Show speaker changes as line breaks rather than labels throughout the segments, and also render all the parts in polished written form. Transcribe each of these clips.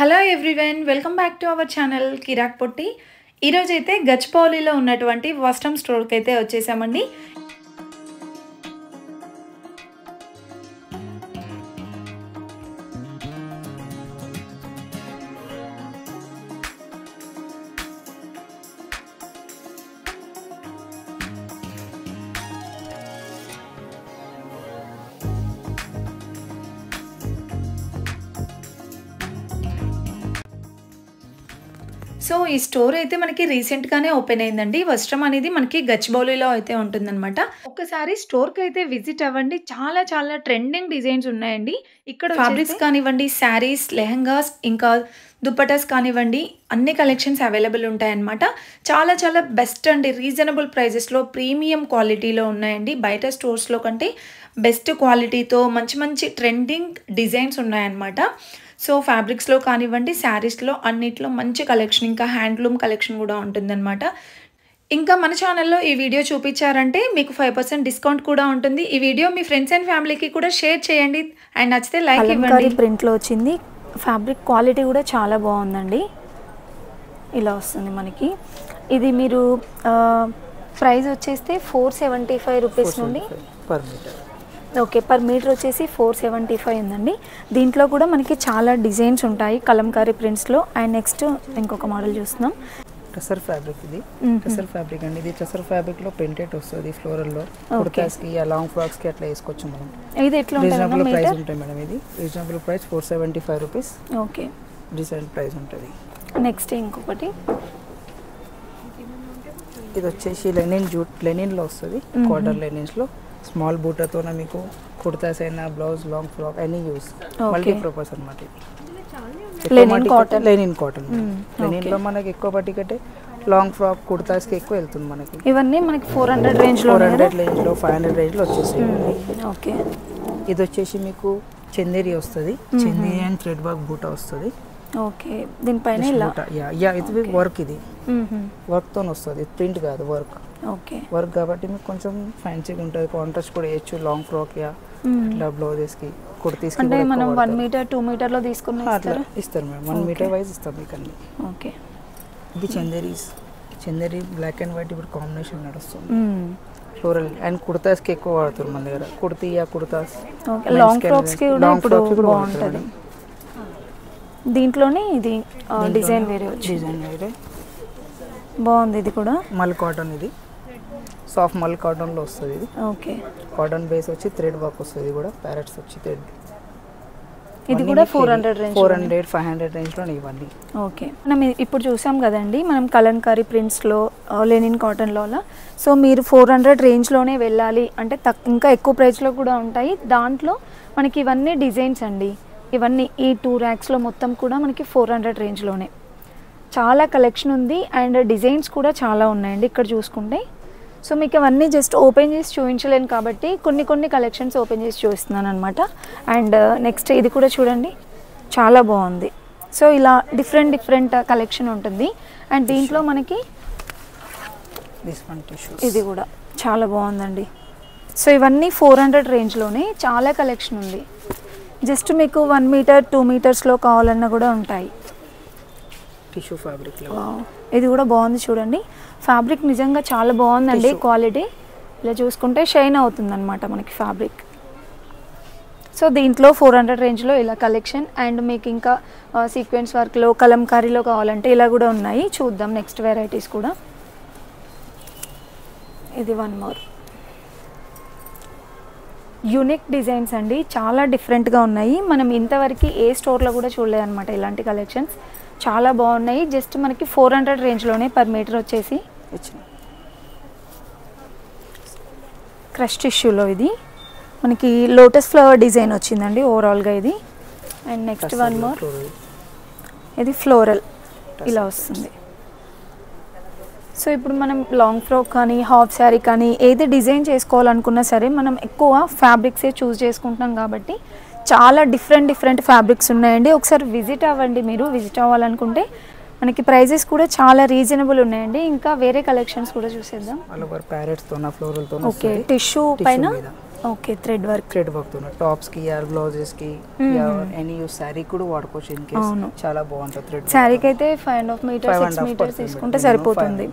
Hello everyone, welcome back to our channel Kirrak Potti. ఈరోజైతే గచ్చిబౌలిలో ఉన్నటువంటి వస్త్రం స్టోర్కి అయితే వచ్చేసామండి. సో ఈ స్టోర్ అయితే మనకి రీసెంట్గానే ఓపెన్ అయిందండి. వస్త్రం అనేది మనకి గచ్చిబౌలిలో అయితే ఉంటుందన్నమాట. ఒక్కసారి స్టోర్కి అయితే విజిట్ అవ్వండి. చాలా చాలా ట్రెండింగ్ డిజైన్స్ ఉన్నాయండి. ఇక్కడ ఫ్యాబ్రిక్స్ కానివ్వండి, శారీస్, లెహంగాస్, ఇంకా దుప్పటాస్ కానివ్వండి, అన్ని కలెక్షన్స్ అవైలబుల్ ఉంటాయన్నమాట. చాలా చాలా బెస్ట్ అండి, రీజనబుల్ ప్రైజెస్లో ప్రీమియం క్వాలిటీలో ఉన్నాయండి. బయట స్టోర్స్లో కంటే బెస్ట్ క్వాలిటీతో మంచి మంచి ట్రెండింగ్ డిజైన్స్ ఉన్నాయన్నమాట. సో ఫ్యాబ్రిక్స్లో కానివ్వండి, శారీస్లో అన్నిట్లో మంచి కలెక్షన్, ఇంకా హ్యాండ్లూమ్ కలెక్షన్ కూడా ఉంటుందన్నమాట. ఇంకా మన ఛానల్లో ఈ వీడియో చూపించారంటే మీకు 5% డిస్కౌంట్ కూడా ఉంటుంది. ఈ వీడియో మీ ఫ్రెండ్స్ అండ్ ఫ్యామిలీకి కూడా షేర్ చేయండి. అండ్ నచ్చితే లైక్ ఇవ్వండి. ప్రింట్లో వచ్చింది. ఫ్యాబ్రిక్ క్వాలిటీ కూడా చాలా బాగుందండి. ఇలా వస్తుంది మనకి. ఇది మీరు ప్రైస్ వచ్చేస్తే 475 రూపీస్ నుండి
per metre.
Okay, per metre వచ్చేసి 475 ఉందండి. దీంట్లో కూడా మనకి చాలా డిజైన్స్ ఉంటాయి కలంకారీ ప్రింట్స్లో. అండ్ నెక్స్ట్ ఇంకొక మోడల్ చూస్తున్నాం.
టసర్ ఫ్యాబ్రిక్. ఇది టసర్ ఫ్యాబ్రిక్ అండి. ఇది టసర్ ఫ్యాబ్రిక్లో ప్రింటెడ్ వస్తుంది. ఫ్లోరల్లో కుర్తాస్కి, లాంగ్ ఫ్రాక్స్కి అట్లా వేసుకోవచ్చు మనం.
ఇది ఎట్లా
రీజనబుల్ ప్రైస్ ఉంటాయి మేడం. ఇది reasonable price 475 rupees.
Okay,
decent price ఉంటుంది.
నెక్స్ట్ ఇంకొకటి
ఇది వచ్చేసి లెనిన్లో వస్తుంది. క్వార్టర్ లెనిన్స్లో స్మాల్ బూటతో మీకు కుర్తాస్ అయినా, బ్లౌజ్, లాంగ్ ఫ్రాక్ అన్ని యూస్ మల్టీపర్పస్ అనమాట. Linen cotton. లెనిన్లో మనకి ఎక్కువ పట్టికట్టే లాంగ్ ఫ్రాక్, కుర్తాస్కి ఎక్కువ వెళ్తుంది మనకి.
ఇవన్నీ మనకి 400 రేంజ్లో
500 రేంజ్లో వచ్చేసాయి.
ఓకే,
ఇది వచ్చేసి మీకు చందేరి వస్తుంది. చందేరి అండ్ థ్రెడ్ వర్క్ బూటా వస్తుంది.
ఓకే, దీనిపైన
ఇది వర్క్. ఇది వర్క్తో వస్తుంది, ప్రింట్ కాదు, వర్క్.
ఓకే,
వర్క్ కాబట్టి మీకు కొంచెం ఫ్యాన్సీగా ఉంటుంది. కాంట్రాస్ట్ కూడా వేయచ్చు. లాంగ్ ఫ్రాక్ ఇట్లా బ్లౌజెస్కి, కుర్తీస్కి
అంటే మనం 1 మీటర్ 2 మీటర్లో తీసుకుని
ఇస్తారు మేము. 1 మీటర్ వైజ్ ఇస్తాం మీకు అన్ని.
ఓకే,
ఇది చందేరి బ్లాక్ అండ్ వైట్ ఇప్పుడు కాంబినేషన్ నడుస్తుంది. ఫ్లోరల్ అండ్ కుర్తాస్కి ఎక్కువ వాడుతారు మన దగ్గర. కుర్తాస్,
లాంగ్ ఫ్రాక్స్కి కూడా ఇప్పుడు బాగుంటుంది. దీంట్లోనే ఇది డిజైన్ వేరే బాగుంది. ఇది కూడా
మల్ కాటన్. ఇది సాఫ్ట్ మల్ కాటన్లో వస్తుంది. ఇది
ఓకే,
కాటన్ బేస్ వచ్చి థ్రెడ్ వర్క్ వస్తుంది. ఇది కూడా ప్యారెట్స్ వచ్చి థ్రెడ్.
ఇది కూడా 400
500 రేంజ్లో ఇవన్నీ.
ఓకే, మనం ఇప్పుడు చూసాం కదండి, మనం కలంకారీ ప్రింట్స్లో, లెనిన్ కాటన్లో. సో మీరు 400 రేంజ్లోనే వెళ్ళాలి అంటే ఇంకా ఎక్కువ ప్రైస్లో కూడా ఉంటాయి. దాంట్లో మనకి ఇవన్నీ డిజైన్స్ అండి. ఇవన్నీ ఈ 2 ర్యాక్స్లో మొత్తం కూడా మనకి 400 రేంజ్లోనే చాలా కలెక్షన్ ఉంది. అండ్ డిజైన్స్ కూడా చాలా ఉన్నాయండి ఇక్కడ చూసుకుంటే. సో మీకు అవన్నీ జస్ట్ ఓపెన్ చేసి చూపించలేను కాబట్టి కొన్ని కలెక్షన్స్ ఓపెన్ చేసి చూపిస్తున్నాను అనమాట. అండ్ నెక్స్ట్ ఇది కూడా చూడండి, చాలా బాగుంది. సో ఇలా డిఫరెంట్ కలెక్షన్ ఉంటుంది. అండ్ దీంట్లో మనకి ఇది కూడా చాలా బాగుందండి. సో ఇవన్నీ 400 రేంజ్లోనే చాలా కలెక్షన్ ఉంది. జస్ట్ మీకు 1 మీటర్ 2 మీటర్స్లో కావాలన్నా కూడా ఉంటాయి.
Tissue fabric.
ఇది కూడా బాగుంది చూడండి. ఫ్యాబ్రిక్ నిజంగా చాలా బాగుందండి. క్వాలిటీ ఇలా చూసుకుంటే షైన్ అవుతుంది అనమాట మనకి ఫ్యాబ్రిక్. సో దీంట్లో 400 రేంజ్లో ఇలా కలెక్షన్. అండ్ మీకు ఇంకా సీక్వెన్స్ వర్క్లో, కలంకారీలో కావాలంటే ఇలా కూడా ఉన్నాయి. చూద్దాం నెక్స్ట్ వెరైటీస్ కూడా. ఇది 1 మోర్ యూనిక్ డిజైన్స్ అండి. చాలా డిఫరెంట్గా ఉన్నాయి. మనం ఇంతవరకు ఏ స్టోర్లో కూడా చూడలేదు అనమాట ఇలాంటి కలెక్షన్స్. చాలా బాగున్నాయి. జస్ట్ మనకి 400 రేంజ్లోనే పర్ మీటర్ వచ్చేసి. క్రష్ టిష్యూలో ఇది మనకి లోటస్ ఫ్లవర్ డిజైన్ వచ్చిందండి ఓవరాల్గా ఇది. అండ్ నెక్స్ట్ 1 మోర్, ఇది ఫ్లోరల్ ఇలా వస్తుంది. సో ఇప్పుడు మనం లాంగ్ ఫ్రాక్ కానీ, హాఫ్ శారీ కానీ ఏది డిజైన్ చేసుకోవాలనుకున్నా సరే మనం ఎక్కువ ఫ్యాబ్రిక్సే చూస్ చేసుకుంటున్నాం కాబట్టి చాలా డిఫరెంట్ ఫ్యాబ్రిక్స్ ఉన్నాయండి. ఒకసారి విజిట్ అవ్వండి. మీరు విజిట్ అవ్వాలనుకుంటే మనకి ప్రైజెస్ కూడా చాలా రీజనబుల్ ఉన్నాయండి. ఇంకా వేరే కలెక్షన్స్ కూడా చూసేద్దాం.
ఓకే,
టిష్యూ పైన ఓకే, థ్రెడ్ వర్క్.
తో టాప్స్ కి ఆర్ బ్లౌజెస్ కి ఎనీ యూస్ సారీ కూడా వాడుకోవచ్చు ఇన్ కేస్. చాలా బాగుంటుంది థ్రెడ్.
సారీకి అయితే 5.5 మీటర్స్ 6 మీటర్స్ తీసుకుంటే సరిపోతుంది.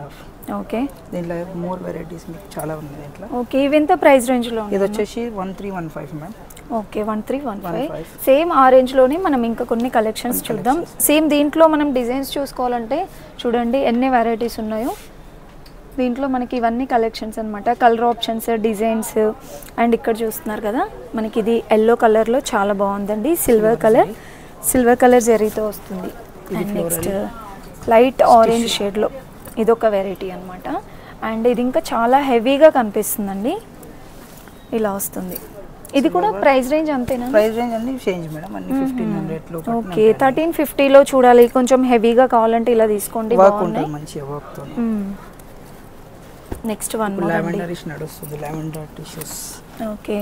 ఓకే,
దీనిలో మోర్ వెరైటీస్ మీకు చాలా ఉన్నాయి దీంట్లో.
ఓకే, ఇవి ఎంత ప్రైస్ రేంజ్ లో?
ఇది వచ్చేసి 1315 మ్యామ్.
ఓకే, 1315. సేమ్ ఆ రేంజ్ లోనే మనం ఇంకా కొన్ని కలెక్షన్స్ చూద్దాం. సేమ్ దీంట్లో మనం డిజైన్స్ చూసుకోవాలంటే చూడండి ఎన్ని వెరైటీస్ ఉన్నాయో. దీంట్లో మనకి ఇవన్నీ కలెక్షన్స్ అనమాట. Colour options, designs. అండ్ ఇక్కడ చూస్తున్నారు కదా మనకి ఇది ఎల్లో కలర్లో చాలా బాగుందండి. సిల్వర్ కలర్ జరీతో వస్తుంది. అండ్ నెక్స్ట్ లైట్ ఆరెంజ్ షేడ్లో ఇదొక వెరైటీ అనమాట. అండ్ ఇది ఇంకా చాలా హెవీగా కనిపిస్తుందండి, ఇలా వస్తుంది. ఇది కూడా ప్రైస్ రేంజ్ అంతేనా?
ప్రైస్ రేంజ్ అన్ని చేంజ్ మేడం, అన్ని 1500 లో.
ఓకే, 1350లో చూడాలి. కొంచెం హెవీగా కావాలంటే ఇలా తీసుకోండి, బాగుంటాయి.
మంచిగా వర్క్ తో.
నెక్స్ట్ వన్ మోర్
లావెండర్ ఇష్ నడుస్తుంది. Lavender tissues.
Okay,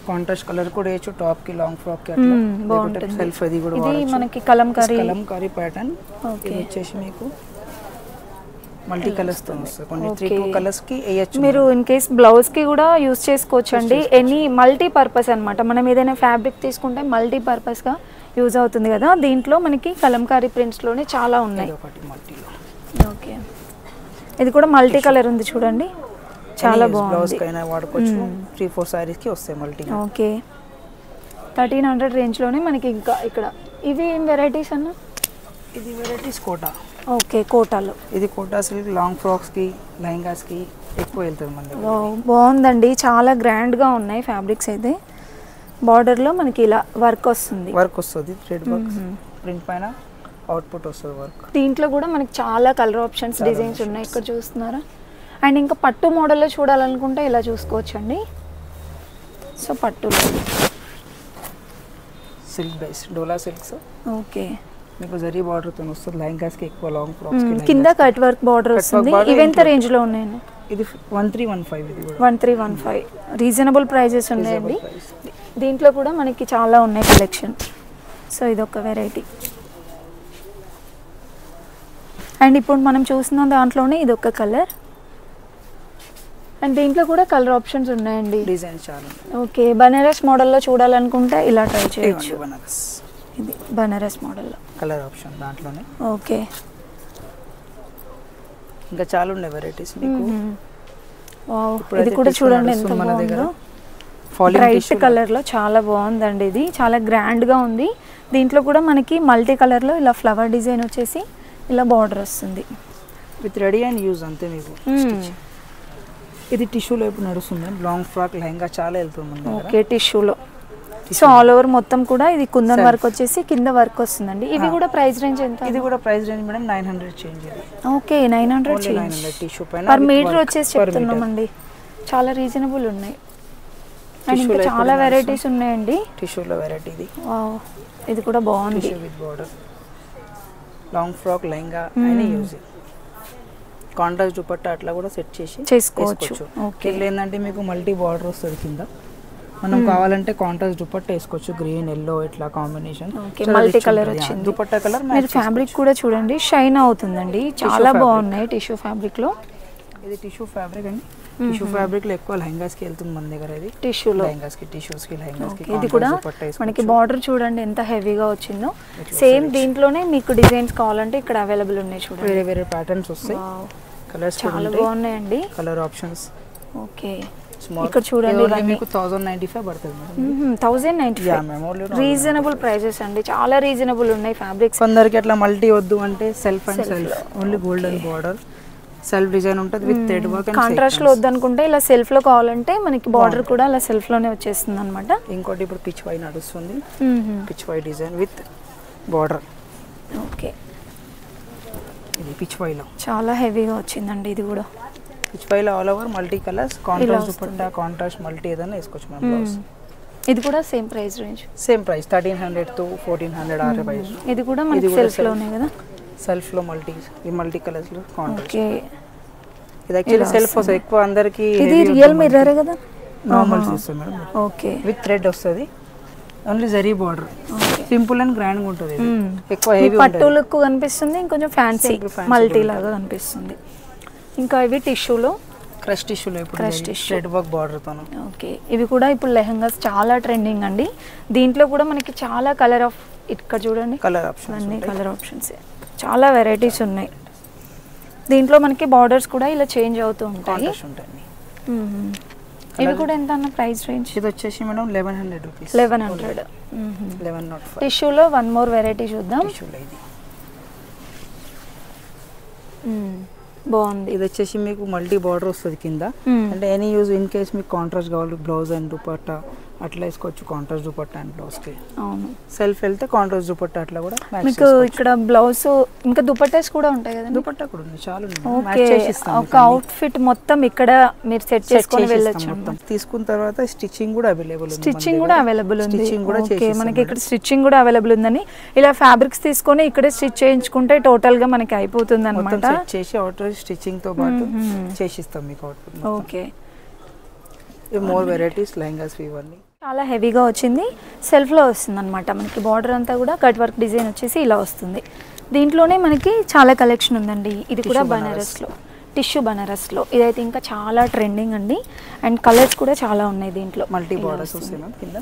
contrast colour కూడా వేయచ్చు టాప్ కి, లాంగ్ ఫ్రాక్ కి అట్లా బాగుంటుంది. సెల్ఫ్ అది కూడా
ఇది మనకి కలంకారీ
ప్యాటర్న్. ఇది వచ్చేసి మీకు మల్టీ కలర్స్ తో వస్తుంది. కొన్ని 3 కలర్స్ కి వేయచ్చు.
మీరు ఇన్ కేస్ బ్లౌజ్ కి కూడా యూస్ చేసుకోవచ్చు అండి. ఎనీ మల్టీ పర్పస్ అన్నమాట. మనం ఏదైనా ఫ్యాబ్రిక్ తీసుకుంటే మల్టీ పర్పస్ గా యూజ్ అవుతుంది కదా. దీంట్లో మనకి కలంకారీ ప్రింట్స్ లోనే చాలా ఉన్నాయి. ఓకే, ఇది కూడా మల్టీ కలర్ ఉంది చూడండి, చాలా బాగుంది.
బ్లౌజ్ కైనా వాడుకోవచ్చు. 3-4 సారీస్ కి వస్తాయి మల్టీ.
ఓకే, 1300 రేంజ్ లోనే మనకి ఇంకా ఇక్కడ ఇవి ఏం వెరైటీస్ అన్న?
ఇది వెరైటీస్ కోటా.
ఓకే, కోటాలో.
ఇది కోటా సిల్క్ లాంగ్ ఫ్రాక్స్ కి, లెహంగాస్ కి ఎక్కువ వెళ్తుంది మన దగ్గర.
బాగుందండి, చాలా గ్రాండ్ గా ఉన్నాయి ఫ్యాబ్రిక్స్ అయితే. బార్డర్ లో మనకి ఇలా వర్క్ వస్తుంది.
థ్రెడ్ వర్క్ ప్రింట్ పైన అవుట్పుట్ వస్తుంది వర్క్.
దీంట్లో కూడా మనకి చాలా కలర్ ఆప్షన్స్, డిజైన్స్ ఉన్నాయి. ఇక్కడ చూస్తున్నారా? అండ్ ఇంకా పట్టు మోడల్లో చూడాలనుకుంటే ఇలా చూసుకోవచ్చు అండి. సో పట్టులో
సిల్క్ బేస్ డోలా సిల్క్స్.
ఓకే,
మీకు జరీ బార్డర్ తో వస్తుంది. లెహంగాస్ కి ఎక్కువ, లాంగ్ ఫ్రాక్స్ కి
కింద కట్ వర్క్ బార్డర్ వస్తుంది. ఇవి ఎంత రేంజ్ లో ఉన్నాయి?
ఇది 1315. ఇది కూడా
1315. రీజనబుల్ ప్రైజెస్ ఉన్నాయండి. దీంట్లో కూడా మనకి చాలా ఉన్నాయి కలెక్షన్. సో ఇదొక వెరైటీ. అండ్ ఇప్పుడు మనం చూసిన దాంట్లోనే ఇదొక కలర్. అండ్ దీంట్లో కూడా కలర్ ఆప్షన్స్ ఉన్నాయండి,
డిజైన్స్ చాలా.
ఓకే, బనారస్ మోడల్లో చూడాలనుకుంటే ఇలా ట్రై చేయొచ్చు. ఇది బనారస్ మోడల్లో
కలర్ ఆప్షన్ దాంట్లోనే.
ఓకే,
ఇంకా చాలా ఉన్నాయి వెరైటీస్ మీకు.
వావ్, ఇది కూడా చూడండి ఎంత బాగుందో. బ్రైట్ కలర్ లో చాలా బాగుందండి. ఇది చాలా గ్రాండ్ గా ఉంది. దీంట్లో కూడా మనకి మల్టీ కలర్ లో ఇలా ఫ్లవర్ డిజైన్ వచ్చేసి ఇలా బార్డర్ వస్తుంది.
విత్ రెడీ అండ్ యూజ్ అంతే మీకు. ఇది టిష్యూలో ఇప్పుడు నడుస్తుంది. లాంగ్ ఫ్రాక్ లెహంగా చాలా వెళ్తుంది.
ఓకే, టిష్యూలో. సో ఆల్ ఓవర్ మొత్తం కూడా ఇది కుందన్ వర్క్ వచ్చేసి కింద వర్క్ వస్తుందండి. ఇవి కూడా ప్రైస్ రేంజ్ ఎంత?
ఇది కూడా price range madam 900 change.
Okay, 900 change.
Tissue పైన
పర్ మీటర్ వచ్చేసి చెప్తున్నామండి. చాలా రీజనబుల్ ఉన్నాయి. అండ్ ఇంకా చాలా వెరైటీస్ ఉన్నాయండి.
టిష్యూలో వెరైటీ ఇది.
వావ్, ఇది కూడా బాగుంది.
Tissue with border, long frock lehenga అయినా యూజ్. కాంట్రాస్ట్ దుపట్టా అట్లా కూడా సెట్ చేసి
చేసుకోవచ్చు.
ఓకే, ఏంటంటే మీకు మల్టీ బార్డర్ వస్తుంది కింద. మనం కావాలంటే కాంట్రాస్ట్ దుపట్టా వేసుకోవచ్చు. గ్రీన్, ఎల్లో ఇట్లా కాంబినేషన్.
ఓకే, మల్టీ కలర్ వచ్చింది.
దుపట్టా కలర్.
మీరు ఫ్యాబ్రిక్ కూడా చూడండి, షైన్ అవుతుందండి. చాలా బాగున్నాయి టిష్యూ ఫ్యాబ్రిక్ లో.
ఇది టిష్యూ ఫ్యాబ్రిక్ అండి. టిష్యూ ఫ్యాబ్రిక్ లో ఎక్కువ లెహంగాస్ కి వెళ్తుంది మన దగ్గర. ఇది
టిష్యూలో
లెహంగాస్ కి, టిష్యూస్ కి, లెహంగాస్ కి.
ఇది కూడా మనకి బార్డర్ చూడండి ఎంత హెవీగా వచ్చిందో. సేమ్ దీంట్లోనే మీకు డిజైన్స్ కావాలంటే ఇక్కడ అవైలబుల్ ఉన్నాయి చూడండి.
వేరే వేరే ప్యాటర్న్స్ వస్తాయి. కలర్స్
చాలా బాగున్నాయండి.
Colour options.
ఓకే, ఇక్కడ చూడండి
మీకు 1095 పడుతుంది మేడం.
1095 రీజనబుల్ ప్రైజెస్ అండి. చాలా రీజనబుల్ ఉన్నాయి ఫ్యాబ్రిక్స్.
కొందరికి అట్లా మల్టీ వద్దు అంటే self and self, only golden border, self design ఉంటుంది విత్ థ్రెడ్ వర్క్.
కాంట్రాస్ట్ లో వద్దనుకుంటే ఇలా సెల్ఫ్ లో కావాలంటే మనకి బార్డర్ కూడా అలా సెల్ఫ్ లోనే వచ్చేస్తుంది అన్నమాట.
ఇంకోటి ఇప్పుడు పిచ్ వై నడుస్తుంది. Pichwai design with border.
Okay,
ఇది పిచ్ వై లో
చాలా హెవీగా వచ్చిందండి. ఇది కూడా
పిచ్ వై లో all over multi colours, contrast dupatta, contrast multi ఏదైనా వేసుకోవచ్చు మనం బ్లౌజ్.
ఇది కూడా same price range.
Same price 1300 to 1400 ఆ ప్రైస్.
ఇది కూడా మనకి సెల్ఫ్ లోనే కదా.
సెల్ఫ్ లో మల్టీ, ఈ మల్టీ కలర్స్ లో కాంట్రాస్ట్.
ఓకే,
ఇది యాక్చువల్లీ సెల్ఫ్ వస్తుంది ఎక్కువ అందరికి.
ఇది రియల్ మిర్రర్ కదా.
నార్మల్ వస్తుంది మేడం.
ఓకే,
విత్ థ్రెడ్ వస్తుంది. Only zari border. Simple and grand గా ఉంటుంది. ఎక్కువ హెవీ
పట్టు లుక్ కనిపిస్తుంది, ఇంకొంచెం ఫ్యాన్సీ మల్టీ లాగా కనిపిస్తుంది. ఇంకా ఇవి టిష్యూలో
క్రష్ టిష్యూలో ఇప్పుడు
Crush tissue.
Thread work border తోను.
ఓకే, ఇవి కూడా ఇప్పుడు లెహంగాస్ చాలా ట్రెండింగ్ అండి. దీంట్లో కూడా మనకి చాలా కలర్ ఆఫ్, ఇక్కడ చూడండి
కలర్ ఆప్షన్స్
అన్ని కలర్ ఆప్షన్స్, చాలా వెరైటీస్ ఉన్నాయి. దీంట్లో మనకి బార్డర్స్ కూడా ఇలా చేంజ్ అవుతూ ఉంటాయి.
కాంట్రాస్ట్ ఉంటాయి.
ఇవి కూడా ఎంత అన్న ప్రైస్ రేంజ్?
ఇది వచ్చేసి మేడం 1100 రూపీస్.
1100.
1105
టిష్యూలో వన్ మోర్ వెరైటీ చూద్దాం.
టిష్యూలో ఇది
బాగుంది.
ఇది వచ్చేసి మీకు మల్టీ బార్డర్ వస్తుంది కింద. అంటే ఎనీ యూజ్ ఇన్ కేస్ మీకు కాంట్రాస్ట్ కావాలి, బ్లౌజ్ అండ్ దుపట్టా అట్లా వేసుకోవచ్చు. కాంట్రాస్ట్ దుపట్టా అండ్ బ్లౌజ్ కి.
అవును,
సెల్ఫ్ వెళ్తే కాంట్రాస్ట్ దుపట్టా అట్లా కూడా
మీకు ఇక్కడ బ్లౌజ్ ఇంకా దుపట్టాస్ కూడా ఉంటాయి కదా?
దుపట్టా కూడా ఉంది, చాలా ఉంది.
ఓకే, ఒక అవుట్ ఫిట్ మొత్తం ఇక్కడ మీరు సెట్ చేసుకొని వెళ్ళొచ్చు.
మొత్తం తీసుకున్న తర్వాత స్టిచ్చింగ్ కూడా అవైలబుల్ ఉంది.
స్టిచ్చింగ్ కూడా అవైలబుల్ ఉంది.
స్టిచ్చింగ్ కూడా
ఓకే, మనకి ఇక్కడ స్టిచ్చింగ్ కూడా అవైలబుల్ ఉందని ఇలా ఫ్యాబ్రిక్స్ తీసుకొని ఇక్కడే స్టిచ్ చేయించుకుంటే టోటల్ గా మనకి అయిపోతుంది
మొత్తం
అన్నమాట.
సెట్ చేసి అవుటర్ స్టిచ్చింగ్ తో పాటు చేసిస్తాం మీకు output.
Okay,
more varieties lehengas ఇవన్నీ
చాలా హెవీగా వచ్చింది. సెల్ఫ్లో వస్తుంది అనమాట. మనకి బార్డర్ అంతా కూడా కట్ వర్క్ డిజైన్ వచ్చేసి ఇలా వస్తుంది. దీంట్లోనే మనకి చాలా కలెక్షన్ ఉందండి. ఇది కూడా బనారస్లో, టిష్యూ బనారస్లో. ఇదైతే ఇంకా చాలా ట్రెండింగ్ అండి. అండ్ కలర్స్ కూడా చాలా ఉన్నాయి దీంట్లో.
మల్టీ బార్డర్స్ వస్తాయి మ్యామ్ కింద.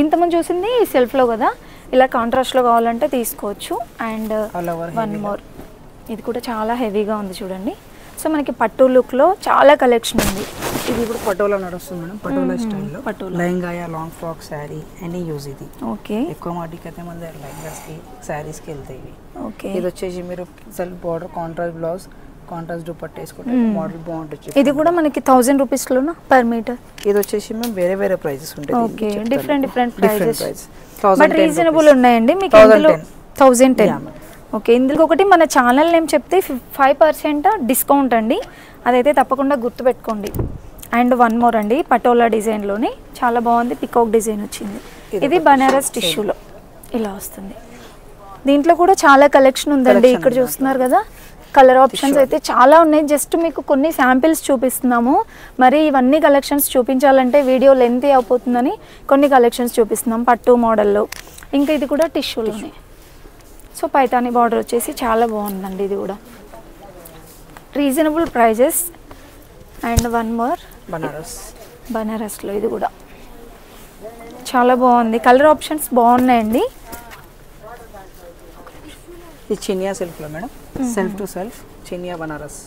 ఇంతకుముందు చూసింది సెల్ఫ్లో కదా, ఇలా కాంట్రాస్ట్లో కావాలంటే తీసుకోవచ్చు. అండ్ వన్ మోర్, ఇది కూడా చాలా హెవీగా ఉంది చూడండి. సో మనకి పట్టు లుక్లో చాలా కలెక్షన్ ఉంది.
ఇది ఇప్పుడు పటోలా నడుస్తుంది మేడం. పటోలా స్టైల్లో
patola
lehenga, long frock, sari any use ఇది.
ఓకే,
ఎక్కువ మాటికి అయితే మన లెహంగాస్కి శారీస్కి వెళ్తాయి ఇవి.
ఓకే,
ఇది వచ్చేసి మీరు self border, contrast blouse, contrast dupatta వేసుకుంటే మోడల్ బాగుంటుంది.
ఇది కూడా మనకి 1000 రూపీస్లోనా పర్ మీటర్?
ఇది వచ్చేసి మేము వేరే వేరే ప్రైజెస్ ఉంటాయి.
Okay, different prices, but
1010
reasonable ఉన్నాయండి. మీకు ఇందులో 1010. ఓకే, ఇందులో ఒకటి మన ఛానల్ నేమ్ చెప్తే 5% డిస్కౌంట్ అండి, అదైతే తప్పకుండా గుర్తుపెట్టుకోండి. అండ్ వన్ మోర్ అండి, పటోలా డిజైన్లోనే చాలా బాగుంది. పికాక్ డిజైన్ వచ్చింది. ఇది బనారస్ టిష్యూలో ఇలా వస్తుంది. దీంట్లో కూడా చాలా కలెక్షన్ ఉందండి. ఇక్కడ చూస్తున్నారు కదా, కలర్ ఆప్షన్స్ అయితే చాలా ఉన్నాయి. జస్ట్ మీకు కొన్ని శాంపిల్స్ చూపిస్తున్నాము. మరి ఇవన్నీ కలెక్షన్స్ చూపించాలంటే వీడియో లెంత్ అయిపోతుందని కొన్ని కలెక్షన్స్ చూపిస్తున్నాం పట్టు మోడల్లో. ఇంకా ఇది కూడా టిష్యూలోనే. సో పైతాని బార్డర్ వచ్చేసి చాలా బాగుందండి. ఇది కూడా reasonable prices. And one more బనారస్లో, ఇది కూడా చాలా బాగుంది. కలర్ ఆప్షన్స్ బాగున్నాయండి.
ఇది చినియా సిల్క్లో madam, self to self Chiniya Banaras.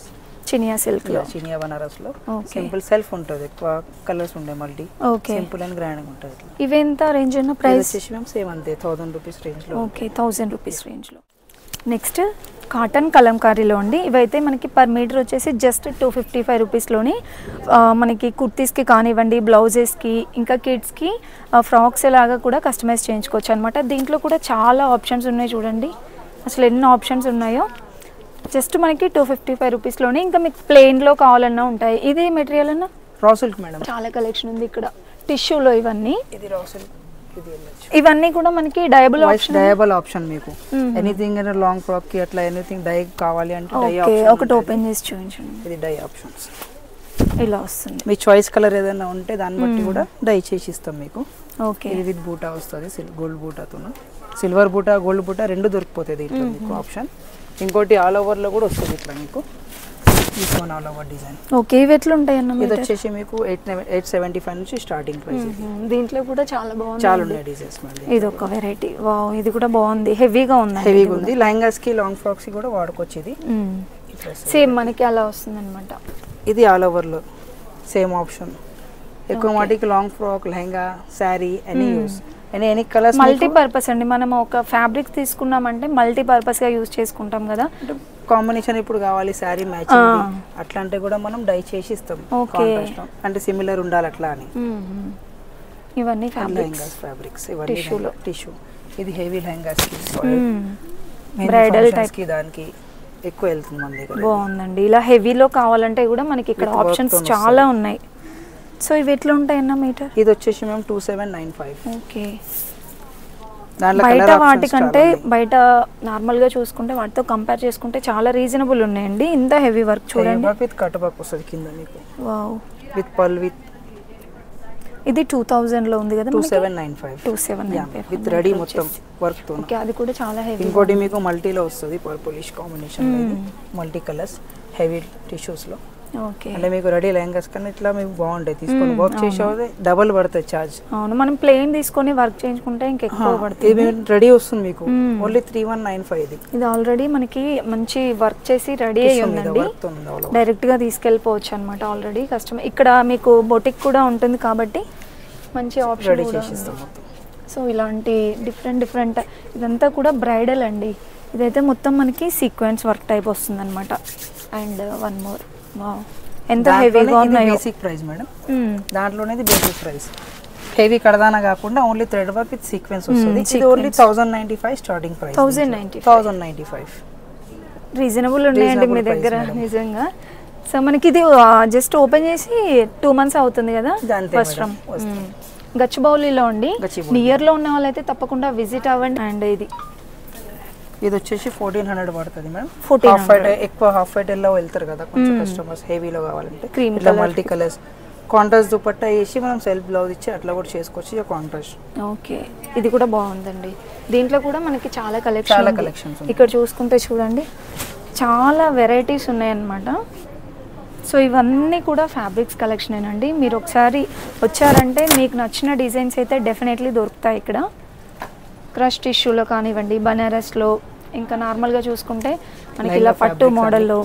Chiniya సిల్క్లో,
చినియా బనారస్లో సింపుల్ సెల్ఫ్ ఉంటుంది. ఎక్కువ కలర్స్ ఉండే multi.
Okay,
simple and grand ఉంటుంది.
ఇవి ఎంత రేంజ్ ఉన్న ప్రైస్?
వచ్చేసి మేము సేమ్ అంతే 1000 రూపీస్ రేంజ్లో.
ఓకే, 1000 రూపీస్ రేంజ్లో. నెక్స్ట్ కాటన్ కలంకారీలో అండి. ఇవైతే మనకి పర్ మీటర్ వచ్చేసి జస్ట్ 255 రూపీస్లోని మనకి కుర్తీస్కి కానివ్వండి, బ్లౌజెస్కి, ఇంకా కిడ్స్కి ఫ్రాక్స్ లాగా కూడా కస్టమైజ్ చేయించుకోవచ్చు అనమాట. దీంట్లో కూడా చాలా ఆప్షన్స్ ఉన్నాయి చూడండి, అసలు ఎన్ని ఆప్షన్స్ ఉన్నాయో. జస్ట్ మనకి 255 రూపీస్లోనే. ఇంకా మీకు ప్లెయిన్లో కావాలన్నా ఉంటాయి. ఇది మెటీరియల్ అన్న
రా సిల్క్ మేడం.
చాలా కలెక్షన్ ఉంది ఇక్కడ టిష్యూలో. ఇవన్నీ
ఇది రా సిల్క్.
ఇవన్నీ కూడా మనకి డయబుల్
ఆప్షన్ మీకు. ఎనీథింగ్ లాంగ్ ఫ్రాక్ కి అట్లా ఎనీథింగ్ డై కావాలి అంటే డై
ఆప్షన్. ఒకటి ఓపెన్ చేసి చూపించండి.
ఇది డై ఆప్షన్స్
ఇలా వస్తుంది.
మీ చాయిస్ కలర్ ఏదైనా ఉంటే దాన్ని బట్టి కూడా డై చేసి ఇస్తాం మీకు.
ఓకే,
ఇది విత్ బూటా వస్తుంది, గోల్డ్ బూటాతో. సిల్వర్ బూటా, గోల్డ్ బూటా రెండు దొరికిపోతుంది దీంట్లో మీకు ఆప్షన్. ఇంకోటి ఆల్ ఓవర్ లో కూడా వస్తుంది ఇట్లా మీకు. తీసుకొని ఆల్ ఓవర్ డిజైన్.
ఓకే, ఇవి ఎట్లా ఉంటాయి అన్న?
ఇది వచ్చేసి మీకు 875 నుంచి స్టార్టింగ్ ప్రైస్.
దీంట్లో కూడా చాలా బాగుంది,
చాలా ఉన్నాయి డిజైన్స్.
ఇది ఒక వెరైటీ. వావ్, ఇది కూడా బాగుంది. హెవీగా ఉంది.
హెవీగా ఉంది. లెహంగాస్ కి, లాంగ్ ఫ్రాక్స్ కి కూడా వాడుకోవచ్చు. ఇది
సేమ్ మనకి అలా వస్తుంది అనమాట.
ఇది ఆల్ ఓవర్ లో సేమ్ ఆప్షన్. ఎక్కువ మాటికి long frock, lehenga, sari any use, any colours.
Multipurpose అండి. మనం ఒక ఫ్యాబ్రిక్ తీసుకున్నామంటే మల్టీపర్పస్ గా యూజ్ చేసుకుంటాం కదా.
కాంబినేషన్ ఇప్పుడు కావాలి శారీ మ్యాచింగ్ అట్లా అంటే కూడా మనం డై చేసి ఇస్తాం. అంటే సిమిలర్ ఉండాలి అట్లా అని.
ఇవన్నీ
ఫ్యాబ్రిక్స్ ఇవన్నీ టిష్యూ. ఇది హెవీ లెహంగాస్ కి,
బ్రైడల్ టైప్
కి దానికి ఎక్కువ వెళ్తుంది మన దగ్గర.
బాగుందండి. ఇలా హెవీలో కావాలంటే కూడా మనకి ఇక్కడ ఆప్షన్స్ చాలా ఉన్నాయి. సో ఇవి ఎట్లా ఉంటాయన్న మీటర్?
ఇది వచ్చేసి మేము 2795.
ఓకే, బయట వాటికంటే బయట నార్మల్ గా చూసుకుంటే వాటితో కంపేర్ చేసుకుంటే చాలా రీజనబుల్ ఉన్నాయండి. ఇంత హెవీ వర్క్ చూడండి.
విత్ కట్ వర్క్ వస్తుంది కింద మీకు.
Wow,
with pearl with.
ఇది 2000 లో ఉంది కదా.
2795 విత్ రెడీ మొత్తం వర్క్ తో.
ఓకే, అది కూడా చాలా హెవీ.
ఇంకోటి మీకు మల్టీలో వస్తుంది, purplish combination, multi colours, heavy tissues లో.
ఓకే.
అంటే మీకు రెడీ లెహంగాస్ కానీ ఇట్లా మీకు బాగుంటాయి, తీసుకొని వర్క్ చేసేది డబుల్ పడుతుంది ఛార్జ్.
అవును, మనం ప్లెయిన్ తీసుకొని వర్క్ చేయించుకుంటే ఇంకెక్కువ పడుతుంది.
ఇది రెడీ వస్తుంది మీకు ఓన్లీ 3195.
ఇది ఆల్రెడీ మనకి మంచి వర్క్ చేసి రెడీ అయ్యి ఉందండి, డైరెక్ట్ గా తీసుకెళ్ళిపోవచ్చు అనమాట. ఆల్రెడీ కస్టమర్ ఇక్కడ మీకు బొటిక్ కూడా ఉంటుంది కాబట్టి మంచి ఆప్షన్
రెడీ చేసిస్తాం.
సో ఇలాంటి డిఫరెంట్ ఇదంతా కూడా బ్రైడల్ అండి. ఇదైతే మొత్తం మనకి సీక్వెన్స్ వర్క్ టైప్ వస్తుంది అనమాట. అండ్ వన్ మోర్, వావ్ ఎంత హెవీగా ఉన్నాయి.
బేసిక్ ప్రైస్ మేడం, దాంట్లోనే బేసిక్ ప్రైస్. హెవీ కడదానా కాకుండా only thread work with sequence వస్తుంది. ఇది ఓన్లీ 1095 స్టార్టింగ్ ప్రైస్. 1095
రీజనబుల్ ఉన్నాయండి మీ దగ్గర నిజంగా. సో మనకి ఇది జస్ట్ ఓపెన్ చేసి 2 months అవుతుంది కదా వస్త్రం. గచ్చిబౌలిలో అండి, నియర్ లో ఉన్న వాళ్ళైతే తప్పకుండా విజిట్ అవ్వండి. అండ్
ఇది వచ్చేసి 1400 పడుతుంది మేడం. హాఫ్ వైట్ ఎక్కువ హాఫ్ వైట్ ఎల్లో వెళ్తారు కదా కొంచెం కస్టమర్స్, హెవీలో కావాలంటే ఇట్లా మల్టీ కలర్స్ కాంట్రాస్ట్ దుపట్టా వేసి మనం సెల్ఫ్ బ్లౌజ్ ఇచ్చి అట్లా కూడా చేసుకోవచ్చు కాంట్రాస్ట్.
ఓకే, ఇది కూడా బాగుందండి. దీంట్లో కూడా మనకి చాలా కలెక్షన్స్ ఇక్కడ చూసుకుంటే చూడండి, చాలా వెరైటీస్ ఉన్నాయన్నమాట. సో ఇవన్నీ కూడా ఫ్యాబ్రిక్స్ కలెక్షనేనండి. మీరు ఒకసారి వచ్చారంటే మీకు నచ్చిన డిజైన్స్ అయితే డెఫినెట్లీ దొరుకుతాయి ఇక్కడ. క్రష్ టిష్యూలో కానివ్వండి, బనారస్లో, ఇంకా నార్మల్గా చూసుకుంటే మనకి ఇలా పట్టు మోడల్లో.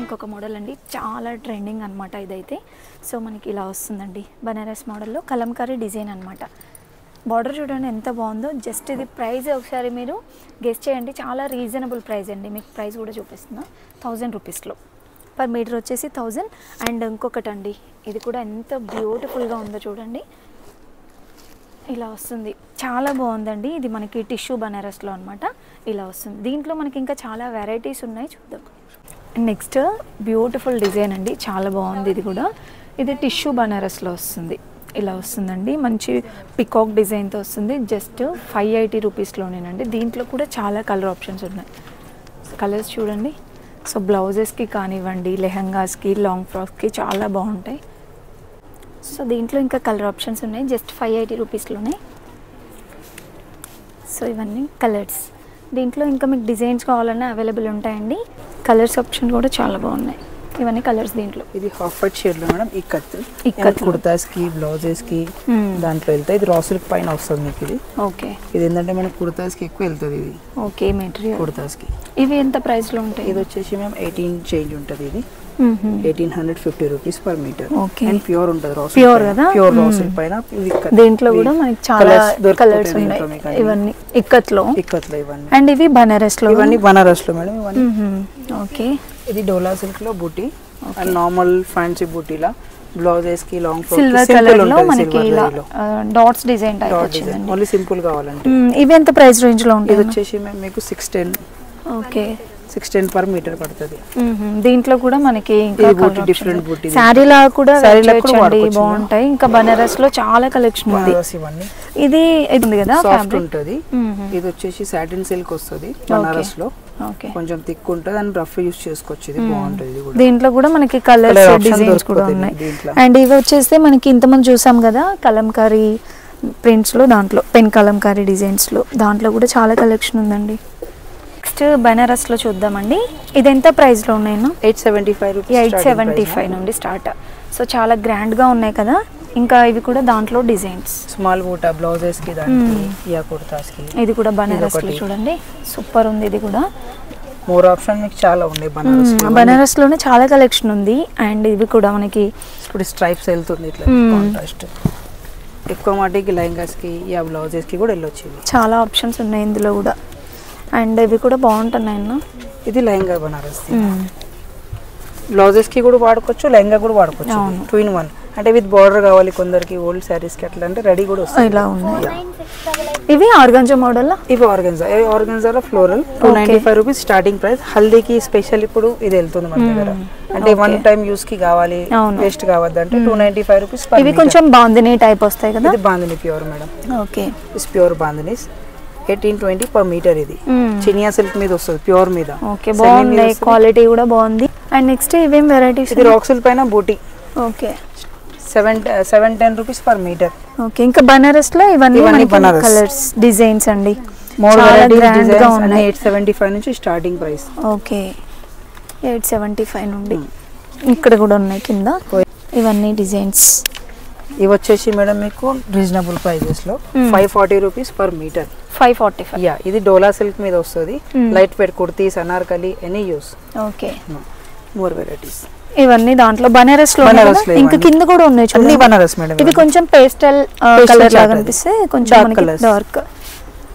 ఇంకొక మోడల్ అండి, చాలా ట్రెండింగ్ అనమాట ఇదైతే. సో మనకి ఇలా వస్తుందండి, బనారస్ మోడల్లో కలంకారీ డిజైన్ అనమాట. బార్డర్ చూడండి ఎంత బాగుందో. జస్ట్ ఇది ప్రైస్ ఒకసారి మీరు గెస్ చేయండి, చాలా రీజనబుల్ ప్రైస్ అండి. మీకు ప్రైస్ కూడా చూపిస్తున్నా, 1000 రూపీస్లో పర్ మీటర్ వచ్చేసి 1000. అండ్ ఇంకొకటి అండి, ఇది కూడా ఎంత బ్యూటిఫుల్గా ఉందో చూడండి, ఇలా వస్తుంది, చాలా బాగుందండి. ఇది మనకి టిష్యూ బనారస్లో అనమాట, ఇలా వస్తుంది. దీంట్లో మనకి ఇంకా చాలా వెరైటీస్ ఉన్నాయి, చూద్దాం. నెక్స్ట్ బ్యూటిఫుల్ డిజైన్ అండి, చాలా బాగుంది. ఇది కూడా ఇది టిష్యూ బనారస్లో వస్తుంది, ఇలా వస్తుందండి. మంచి పికాక్ డిజైన్తో వస్తుంది. జస్ట్ 580 రూపీస్లోనేనండి. దీంట్లో కూడా చాలా కలర్ ఆప్షన్స్ ఉన్నాయి, కలర్స్ చూడండి. సో బ్లౌజెస్కి కానివ్వండి, లెహంగాస్కి, లాంగ్ ఫ్రాక్స్కి చాలా బాగుంటాయి. సో దీంట్లో ఇంకా కలర్ ఆప్షన్స్ ఉన్నాయి, జస్ట్ 580 రూపీస్లోనే. సో ఇవన్నీ కలర్స్. దీంట్లో ఇంకా మీకు డిజైన్స్ కావాలన్నా అవైలబుల్ ఉంటాయండి. కలర్స్ ఆప్షన్ కూడా చాలా బాగున్నాయి. ఇవన్నీ కలర్స్ దీంట్లో.
ఇది హాఫ్ వైట్ షేడ్ లో మేడం, ఇక్కత్ కుర్తాస్ కి బ్లౌజెస్ కి దాంట్లో వెళ్తాయి. ఇది రా సిల్క్ పైన వస్తుంది మీకు ఇది.
ఓకే,
ఇది ఏంటంటే మనకి కుర్తాస్ కి ఎక్కువ వెళ్తుంది ఇది.
ఓకే, మెటీరియల్
కుర్తాస్ కి.
ఇవి ఎంత ప్రైస్ లో ఉంటాయి?
ఇది వచ్చేసి మేము 18 చేంజ్ ఉంటుంది. ఇది 1850 rupees per metre. And pure ఉంటుంది,
ప్యూర్ కదా,
ప్యూర్ రా సిల్క్ పైన.
దీంట్లో కూడా మనకి చాలా కలర్స్ ఉన్నాయి. ఇవన్నీ ఇక్కత్లో
ఇవన్నీ.
అండ్ ఇవి బనారస్ లో,
ఇవన్నీ బనారస్ లో మేడం ఇవన్నీ.
ఓకే,
ఇది డోలా సిల్క్ లో బూటీ అండ్ నార్మల్ ఫ్యాన్సీ బూటీలా బ్లౌజెస్ కి లాంగ్ ఫ్రాక్
సిల్వర్ కలర్ లో మనకి ఇలా డాట్స్ డిజైన్ టైప్ వచ్చిందండి.
ఓన్లీ సింపుల్ కావాలంటే.
ఇవి ఎంత ప్రైస్ రేంజ్ లో ఉంటాయి?
ఇది వచ్చేసి మీకు 610.
ఓకే,
610 పర్ మీటర్ పడుతుంది.
దీంట్లో కూడా మనకి ఇంకా
డిఫరెంట్ బూటీ
సారీలా కూడా బాగుంటాయి. ఇంకా బనారస్ లో చాలా కలెక్షన్ ఉంది. ఇది ఉంది కదా,
సాఫ్ట్ ఉంటుంది. ఇది వచ్చేసి సాటిన్ సిల్క్ వస్తుంది బనారస్ లో, కొంచెం థిక్ ఉంటుంది అండ్ రఫ్ యూస్ చేసుకోవచ్చు. ఇది బాగుంటుంది.
దీంట్లో కూడా మనకి కలర్స్ డిజైన్స్ కూడా ఉన్నాయి. అండ్ ఇవి వచ్చేస్తే మనకి ఇంతమంది చూసాం కదా కలంకారీ ప్రింట్స్ లో, దాంట్లో పెన్ కలంకారీ డిజైన్స్ లో, దాంట్లో కూడా చాలా కలెక్షన్ ఉందండి. నెక్స్ట్ బనారస్ లో చూద్దామండి. ఇది ఎంత ప్రైస్ లో ఉన్నాయి? 875 నుండి స్టార్ట్. సో చాలా గ్రాండ్ గా ఉన్నాయి కదా. ఇంకా ఇవి కూడా దాంట్లో డిజైన్స్,
స్మాల్ బూటా బ్లౌజెస్ కి, దానికి యా కుర్తాస్ కి.
ఇది కూడా బనారస్ లో చూడండి, సూపర్ ఉంది. ఇది కూడా
మోర్ ఆప్షన్ మీకు చాలా ఉన్నాయి
బనారస్ లోనే, చాలా కలెక్షన్ ఉంది. అండ్ ఇవి కూడా మనకి
ఇప్పుడు స్ట్రైప్స్ వెళ్తుంది ఇట్లా కాంట్రాస్ట్. ఎక్కువ మాటికి లెహంగాస్ కి యా బ్లౌజెస్ కి కూడా వెళ్ళొచ్చు. చాలా
ఆప్షన్స్ ఉన్నాయి ఇందులో కూడా. అండ్ ఇవి కూడా బాగుంటున్నాయి అన్న.
ఇది లెహంగా బనారస్, బ్లౌజెస్ కి కూడా వాడుకోవచ్చు, లెహంగా కూడా వాడుకోవచ్చు. 2 in 1. అంటే విత్ బార్డర్ కావాలి కొందరికి, ఓల్డ్ శారీస్కి అట్లా అంటే రెడీ కూడా వస్తుంది.
ఇలా ఉన్నాయి. ఇవి ఆర్గాంజా మోడల్.
ఇవి ఆర్గన్జాలో ఫ్లోరల్ 295 రూపీస్ స్టార్టింగ్ ప్రైస్. హల్దీకి స్పెషల్ ఇప్పుడు ఇది వెళ్తుంది మన దగ్గర. అంటే వన్ టైం యూస్ కి కావాలి, వేస్ట్ కావద్దు అంటే 295 రూపీస్.
ఇవి కొంచెం బాందిని టైప్ వస్తాయి కదా.
ఇది bandhani pure madam.
Okay,
is pure bandhanis 1820 per metre. ఇది చినియా సిల్క్ మీద వస్తుంది, ప్యూర్ మీద.
ఓకే, బాగుంది, క్వాలిటీ కూడా బాగుంది. అండ్ నెక్స్ట్ ఇవేం వెరైటీస్?
ఇది రాక్ సిల్క్ పైన బూటీ.
Okay,
710 rupees per metre.
Okay, ఇంకా బనారస్ లో ఇవన్నీ కలర్స్ డిజైన్స్ అండి.
మోర్ వెరైటీ డిజైన్స్ అన్ని 875 నుంచి స్టార్టింగ్ ప్రైస్.
ఓకే, 875 నుండి ఇక్కడ కూడా ఉన్నాయి కింద. ఇవన్నీ డిజైన్స్.
ఇవి వచ్చేసి మేడం మీకు రీజనబుల్ ప్రైజెస్ లో 540 రూపీస్ per మీటర్.
545.
యా, ఇది డోలా సిల్క్ మీద వస్తుంది. Light weight kurtis, Anarkali, any use.
Okay,
more varieties.
ఇవన్నీ దాంట్లో బనారస్ లో ఇంకా కింద కూడా ఉన్నాయి
అన్ని బనారస్ మేడం.
ఇవి కొంచెం పేస్టల్ కలర్ లాగా అనిపిస్తే కొంచెం డార్క్.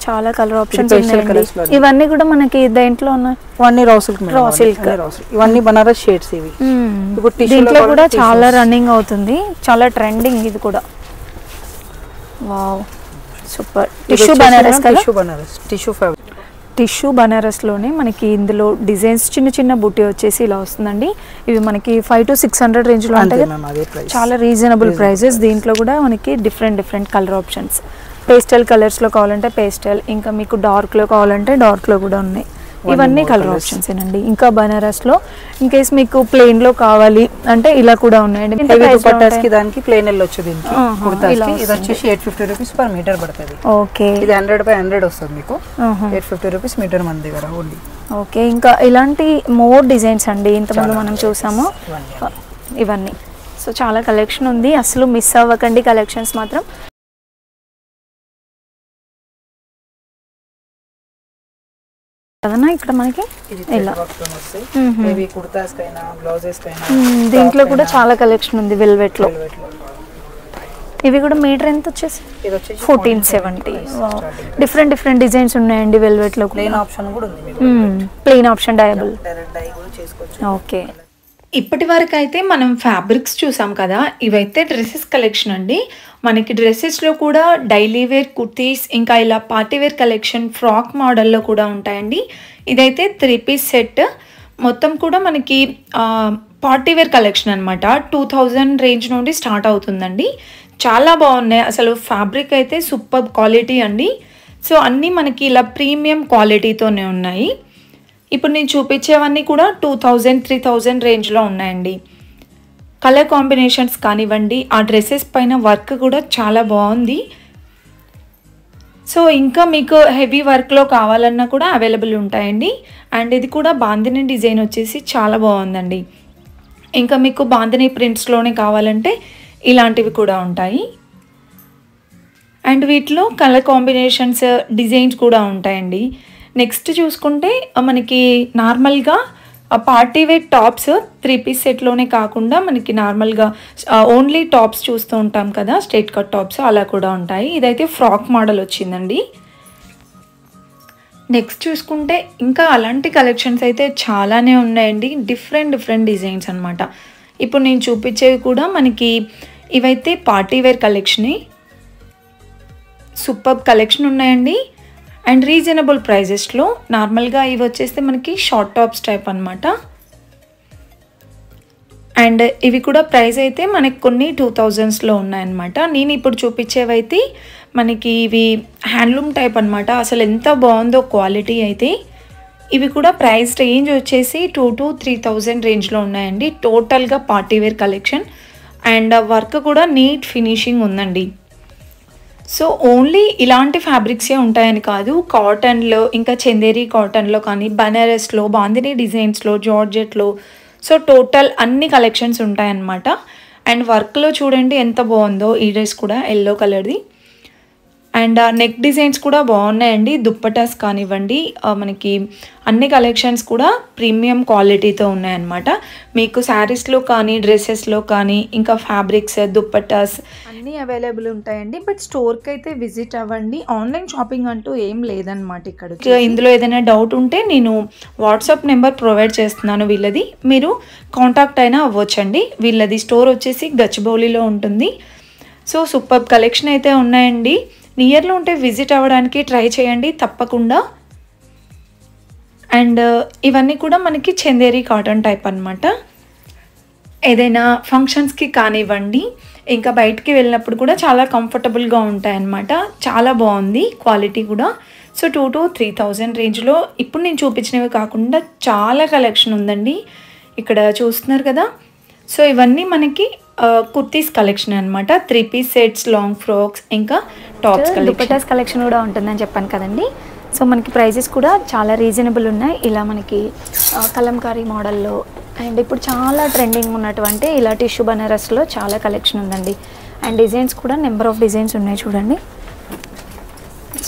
చాలా కలర్ ఆప్షన్స్ ఉన్నాయి. ఇవన్నీ కూడా మనకి దేంట్లో ఉన్నాయి?
ఇవన్నీ రా సిల్క్. ఇవన్నీ బనారస్ షేడ్స్. ఇవి ఇప్పుడు
దీంట్లో కూడా చాలా రన్నింగ్ అవుతుంది, చాలా ట్రెండింగ్ ఇది కూడా. Wow, super. టిష్యూ బనారస్ కదా. టిష్యూ బనారస్లోనే మనకి ఇందులో డిజైన్స్ చిన్న చిన్న బుట్టి వచ్చేసి ఇలా వస్తుందండి. ఇవి మనకి 500 to 600 రేంజ్లో ఉంటాయి. చాలా రీజనబుల్ ప్రైజెస్. దీంట్లో కూడా మనకి డిఫరెంట్ కలర్ ఆప్షన్స్. పేస్టల్ కలర్స్లో కావాలంటే పేస్టల్, ఇంకా మీకు డార్క్లో కావాలంటే డార్క్లో కూడా ఉన్నాయి. ఇవన్నీ కలర్ ఆప్షన్స్ ఏనండి. ఇంకా బనారస్లో ఇన్ కేస్ మీకు ప్లెయిన్లో కావాలి అంటే ఇలా కూడా ఉన్నాయండి.
దానికి ప్లెయిన్ వెళ్ళొచ్చు. దీనికి ఇది వచ్చేసి 850 రూపీస్ per మీటర్ పడుతుంది.
ఓకే,
ఇది 100 by 100 వస్తుంది మీకు. 850 రూపీస్ మీటర్ మన దగ్గర ఓన్లీ.
ఓకే, ఇంకా ఇలాంటి మోర్ డిజైన్స్ అండి ఇంతకుముందు మనం చూసాము ఇవన్నీ. సో చాలా కలెక్షన్ ఉంది, అసలు మిస్ అవ్వకండి కలెక్షన్స్ మాత్రం. ఇక్కడ మనకి దీంట్లో కూడా చాలా కలెక్షన్ ఉంది వెల్వెట్ లో. ఇవి కూడా మీటర్ ఎంత వచ్చేసి 1470. డిఫరెంట్ డిజైన్స్ ఉన్నాయండి వెల్వెట్ లో.
ప్లెయిన్ ఆప్షన్ కూడా ఉంది,
ప్లెయిన్ ఆప్షన్ డయబుల్. ఓకే, ఇప్పటి వరకు అయితే మనం ఫ్యాబ్రిక్స్ చూసాం కదా. ఇవైతే డ్రెస్సెస్ కలెక్షన్ అండి. మనకి డ్రెస్సెస్లో కూడా డైలీ వేర్ కుర్తీస్, ఇంకా ఇలా పార్టీ వేర్ కలెక్షన్ ఫ్రాక్ మోడల్లో కూడా ఉంటాయండి. ఇదైతే 3 piece సెట్. మొత్తం కూడా మనకి పార్టీ వేర్ కలెక్షన్ అనమాట. 2000 రేంజ్ నుండి స్టార్ట్ అవుతుందండి. చాలా బాగున్నాయి అసలు. ఫ్యాబ్రిక్ అయితే సూపర్ క్వాలిటీ అండి. సో అన్నీ మనకి ఇలా ప్రీమియం క్వాలిటీతోనే ఉన్నాయి. ఇప్పుడు నేను చూపించేవన్నీ కూడా 2000, 3000 రేంజ్లో ఉన్నాయండి. కలర్ కాంబినేషన్స్ కానివ్వండి, ఆ డ్రెస్సెస్ పైన వర్క్ కూడా చాలా బాగుంది. సో ఇంకా మీకు హెవీ వర్క్లో కావాలన్నా కూడా అవైలబుల్ ఉంటాయండి. అండ్ ఇది కూడా బాందిని డిజైన్ వచ్చేసి చాలా బాగుందండి. ఇంకా మీకు బాందిని ప్రింట్స్లోనే కావాలంటే ఇలాంటివి కూడా ఉంటాయి. అండ్ వీటిలో కలర్ కాంబినేషన్స్, డిజైన్స్ కూడా ఉంటాయండి. నెక్స్ట్ చూసుకుంటే మనకి నార్మల్గా పార్టీ వేర్ టాప్స్ 3 piece సెట్లోనే కాకుండా మనకి నార్మల్గా ఓన్లీ టాప్స్ చూస్తూ ఉంటాం కదా, స్ట్రైట్ కట్ టాప్స్, అలా కూడా ఉంటాయి. ఇదైతే ఫ్రాక్ మోడల్ వచ్చిందండి. నెక్స్ట్ చూసుకుంటే ఇంకా అలాంటి కలెక్షన్స్ అయితే చాలానే ఉన్నాయండి. డిఫరెంట్ డిజైన్స్ అనమాట. ఇప్పుడు నేను చూపించేవి కూడా మనకి ఇవైతే పార్టీ వేర్ కలెక్షనే. సూపర్ కలెక్షన్ ఉన్నాయండి. అండ్ రీజనబుల్ ప్రైజెస్లో. నార్మల్గా ఇవి వచ్చేస్తే మనకి షార్ట్ టాప్స్ టైప్ అనమాట. అండ్ ఇవి కూడా ప్రైస్ అయితే మనకి కొన్ని 2000s ఉన్నాయన్నమాట. నేను ఇప్పుడు చూపించేవైతే మనకి ఇవి హ్యాండ్లూమ్ టైప్ అనమాట. అసలు ఎంత బాగుందో క్వాలిటీ అయితే. ఇవి కూడా ప్రైస్ రేంజ్ వచ్చేసి 2,000 to 3,000 రేంజ్లో ఉన్నాయండి. టోటల్గా party wear collection. And work కూడా నీట్ ఫినిషింగ్ ఉందండి. సో ఓన్లీ ఇలాంటి ఫ్యాబ్రిక్సే ఉంటాయని కాదు, కాటన్లో, ఇంకా చందేరి కాటన్లో కానీ, బనారస్లో, బాందిని డిజైన్స్లో, జార్జెట్లో, సో టోటల్ అన్ని కలెక్షన్స్ ఉంటాయన్నమాట. అండ్ వర్క్లో చూడండి ఎంత బాగుందో. ఈ డ్రెస్ కూడా ఎల్లో కలర్ది. అండ్ నెక్ డిజైన్స్ కూడా బాగున్నాయండి. దుప్పటాస్ కానివ్వండి, మనకి అన్ని కలెక్షన్స్ కూడా ప్రీమియం క్వాలిటీతో ఉన్నాయన్నమాట. మీకు శారీస్లో కానీ, డ్రెస్సెస్లో కానీ, ఇంకా ఫ్యాబ్రిక్స్, దుప్పటాస్ అన్నీ అవైలబుల్ ఉంటాయండి. బట్ స్టోర్కి అయితే విజిట్ అవ్వండి. ఆన్లైన్ షాపింగ్ అంటూ ఏం లేదనమాట ఇక్కడ. ఇందులో ఏదైనా డౌట్ ఉంటే నేను వాట్సాప్ నెంబర్ ప్రొవైడ్ చేస్తున్నాను వీళ్ళది, మీరు కాంటాక్ట్ అయినా అవ్వచ్చండి. వీళ్ళది స్టోర్ వచ్చేసి గచ్చిబౌలిలో ఉంటుంది. సో సూపర్ కలెక్షన్ అయితే ఉన్నాయండి. నియర్లో ఉంటే విజిట్ అవ్వడానికి ట్రై చేయండి తప్పకుండా. అండ్ ఇవన్నీ కూడా మనకి చందేరి కాటన్ టైప్ అనమాట. ఏదైనా ఫంక్షన్స్కి కానివ్వండి, ఇంకా బయటికి వెళ్ళినప్పుడు కూడా చాలా కంఫర్టబుల్గా ఉంటాయన్నమాట. చాలా బాగుంది క్వాలిటీ కూడా. సో 2,000 to 3,000 రేంజ్లో ఇప్పుడు నేను చూపించినవి కాకుండా చాలా కలెక్షన్ ఉందండి. ఇక్కడ చూస్తున్నారు కదా. సో ఇవన్నీ మనకి కుర్తీస్ కలెక్షన్ అనమాట. 3 piece సెట్స్, లాంగ్ ఫ్రాక్స్, ఇంకా టాప్స్,
దుపట్టాస్ కలెక్షన్ కూడా ఉంటుందని చెప్పాను కదండి. సో మనకి ప్రైజెస్ కూడా చాలా రీజనబుల్ ఉన్నాయి. ఇలా మనకి కలంకారీ మోడల్లో అండ్ ఇప్పుడు చాలా ట్రెండింగ్ ఉన్నటువంటి ఇలా టిష్యూ బనారస్లో చాలా కలెక్షన్ ఉందండి. అండ్ డిజైన్స్ కూడా నెంబర్ ఆఫ్ డిజైన్స్ ఉన్నాయి చూడండి.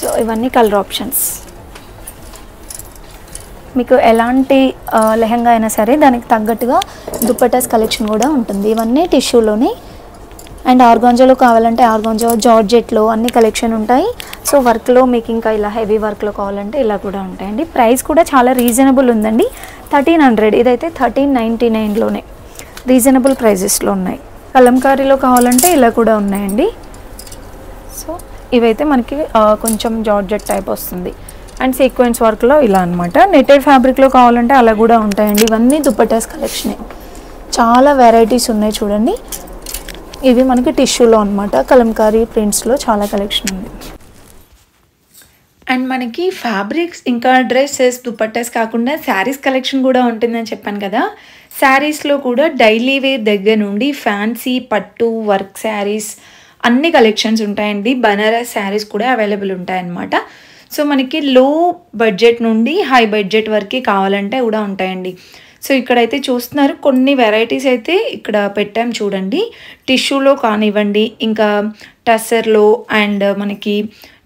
సో ఇవన్నీ కలర్ ఆప్షన్స్. మీకు ఎలాంటి లెహంగా అయినా సరే దానికి తగ్గట్టుగా దుపట్టాస్ కలెక్షన్ కూడా ఉంటుంది. ఇవన్నీ టిష్యూలోని. అండ్ ఆర్గాంజాలో కావాలంటే ఆర్గాంజా, జార్జెట్లో అన్ని కలెక్షన్ ఉంటాయి. సో వర్క్లో మీకు ఇంకా ఇలా హెవీ వర్క్లో కావాలంటే ఇలా కూడా ఉంటాయండి. ప్రైస్ కూడా చాలా రీజనబుల్ ఉందండి. 1,300, ఇదైతే 1,399లోనే రీజనబుల్ ప్రైజెస్లో ఉన్నాయి. కలంకారీలో కావాలంటే ఇలా కూడా ఉన్నాయండి. సో ఇవైతే మనకి కొంచెం జార్జెట్ టైప్ వస్తుంది. అండ్ సీక్వెన్స్ వర్క్లో ఇలా అనమాట. నెటెడ్ ఫ్యాబ్రిక్లో కావాలంటే అలా కూడా ఉంటాయండి. ఇవన్నీ దుపట్టాస్ కలెక్షనే. చాలా వెరైటీస్ ఉన్నాయి చూడండి. ఇవి మనకి టిష్యూలో అనమాట. కలంకారీ ప్రింట్స్లో చాలా కలెక్షన్ ఉంది.
అండ్ మనకి ఫ్యాబ్రిక్స్, ఇంకా డ్రెస్సెస్, దుపట్టాస్ కాకుండా శారీస్ కలెక్షన్ కూడా ఉంటుందని చెప్పాను కదా. శారీస్లో కూడా డైలీ వేర్ దగ్గర నుండి ఫ్యాన్సీ, పట్టు, వర్క్ శారీస్ అన్ని కలెక్షన్స్ ఉంటాయండి. బనారస్ శారీస్ కూడా అవైలబుల్ ఉంటాయన్నమాట. సో మనకి లో బడ్జెట్ నుండి హై బడ్జెట్ వరకు కావాలంటే కూడా ఉంటాయండి. సో ఇక్కడైతే చూస్తున్నారు కొన్ని వెరైటీస్ అయితే ఇక్కడ పెట్టాం చూడండి. టిష్యూలో కానివ్వండి, ఇంకా టస్సర్లో, అండ్ మనకి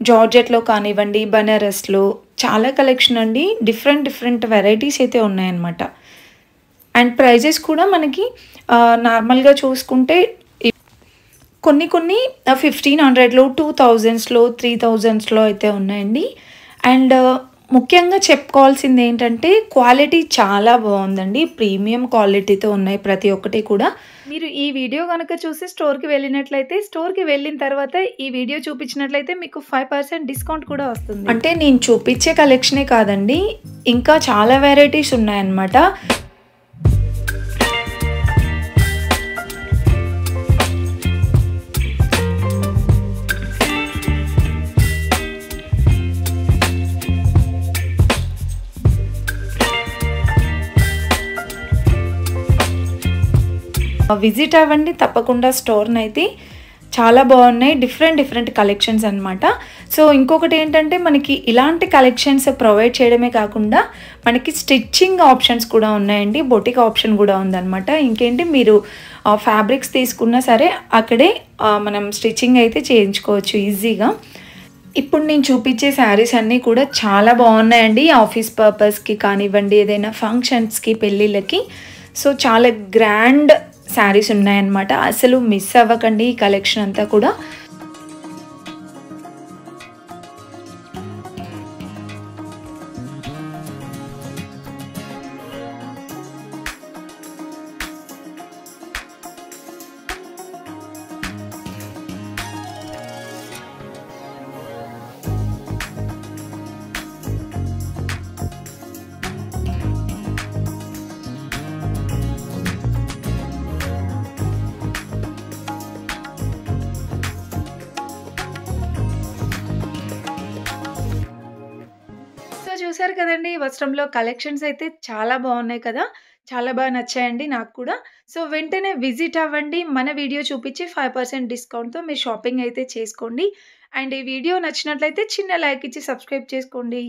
జార్జెట్లో కానివ్వండి, బనారస్లో చాలా కలెక్షన్ అండి. డిఫరెంట్ వెరైటీస్ అయితే ఉన్నాయన్నమాట. అండ్ ప్రైజెస్ కూడా మనకి నార్మల్గా చూసుకుంటే కొన్ని 1,500లో, 2,000లో, 3,000లో అయితే ఉన్నాయండి. అండ్ ముఖ్యంగా చెప్పుకోవాల్సింది ఏంటంటే క్వాలిటీ చాలా బాగుందండి. ప్రీమియం క్వాలిటీతో ఉన్నాయి ప్రతి ఒక్కటి కూడా. మీరు ఈ వీడియో కనుక చూసి స్టోర్కి వెళ్ళినట్లయితే, స్టోర్కి వెళ్ళిన తర్వాత ఈ వీడియో చూపించినట్లయితే మీకు 5% డిస్కౌంట్ కూడా వస్తుంది. అంటే నేను చూపించే కలెక్షనే కాదండి, ఇంకా చాలా వెరైటీస్ ఉన్నాయన్నమాట. విజిట్ అవ్వండి తప్పకుండా స్టోర్ని అయితే. చాలా బాగున్నాయి, డిఫరెంట్ కలెక్షన్స్ అనమాట. సో ఇంకొకటి ఏంటంటే మనకి ఇలాంటి కలెక్షన్స్ ప్రొవైడ్ చేయడమే కాకుండా మనకి స్టిచ్చింగ్ ఆప్షన్స్ కూడా ఉన్నాయండి. బొటిక్ ఆప్షన్ కూడా ఉందన్నమాట. ఇంకేంటి, మీరు ఫ్యాబ్రిక్స్ తీసుకున్నా సరే అక్కడే మనం స్టిచ్చింగ్ అయితే చేయించుకోవచ్చు ఈజీగా. ఇప్పుడు నేను చూపించే శారీస్ అన్నీ కూడా చాలా బాగున్నాయండి. ఆఫీస్ పర్పస్కి కానివ్వండి, ఏదైనా ఫంక్షన్స్కి, పెళ్ళిళ్ళకి. సో చాలా గ్రాండ్ శారీస్ ఉన్నాయన్నమాట. అసలు మిస్ అవ్వకండి ఈ కలెక్షన్ అంతా కూడా. చూసారు కదండి, వస్త్రంలో కలెక్షన్స్ అయితే చాలా బాగున్నాయి కదా. చాలా బాగా నచ్చాయండి నాకు కూడా. సో వెంటనే విజిట్ అవ్వండి. మన వీడియో చూపించి 5% డిస్కౌంట్తో మీరు షాపింగ్ అయితే చేసుకోండి. అండ్ ఈ వీడియో నచ్చినట్లయితే చిన్న లైక్ ఇచ్చి సబ్స్క్రైబ్ చేసుకోండి.